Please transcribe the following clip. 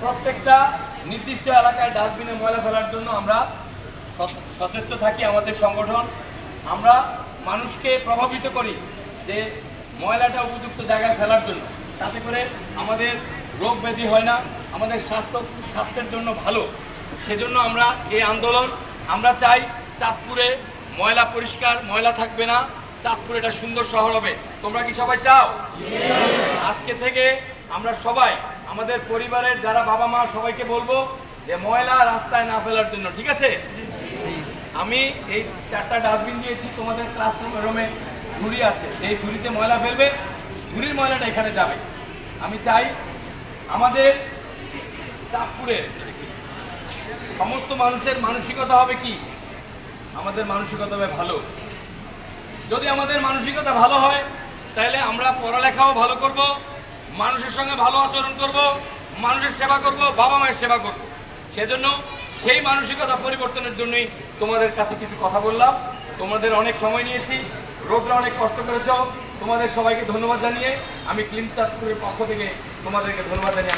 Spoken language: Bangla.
প্রত্যেকটা নির্দিষ্ট এলাকায় ডাস্টবিনে ময়লা ফেলার জন্য আমরা সচেষ্ট থাকি। আমাদের সংগঠন আমরা মানুষকে প্রভাবিত করি যে ময়লাটা উপযুক্ত জায়গায় ফেলার জন্য, তাতে করে আমাদের রোগ ব্যাধি হয় না, আমাদের স্বাস্থ্যের জন্য ভালো। সেজন্য আমরা এই আন্দোলন, আমরা চাই চাঁদপুরে ময়লা পরিষ্কার, ময়লা থাকবে না, চাঁদপুর এটা সুন্দর শহর হবে। তোমরা কি সবাই চাও? আজকে থেকে আমরা সবাই আমাদের পরিবারের যারা বাবা মা সবাইকে বলবো যে ময়লা রাস্তায় না ফেলার জন্য, ঠিক আছে? আমি এই 4টা ডাস্টবিন দিয়েছি, তোমাদের ক্লাসরুমে ঝুড়ি আছে, এই ঝুড়িতে ময়লা ফেলবে, ঝুড়ির ময়লাটা এখানে যাবে। আমি চাই আমাদের চাঁদপুরের সমস্ত মানুষের মানসিকতা হবে কি, আমাদের মানসিকতা হবে ভালো। যদি আমাদের মানসিকতা ভালো হয় তাহলে আমরা পড়ালেখাও ভালো করব, মানুষের সঙ্গে ভালো আচরণ করব, মানুষের সেবা করব, বাবা মায়ের সেবা করব। সেজন্য সেই মানসিকতা পরিবর্তনের জন্যই তোমাদের কাছে কিছু কথা বললাম। তোমাদের অনেক সময় নিয়েছি, রোগরা অনেক কষ্ট করেছ, তোমাদের সবাইকে ধন্যবাদ জানিয়ে আমি ক্লিন চাঁদপুরের পক্ষ থেকে তোমাদেরকে ধন্যবাদ জানিয়ে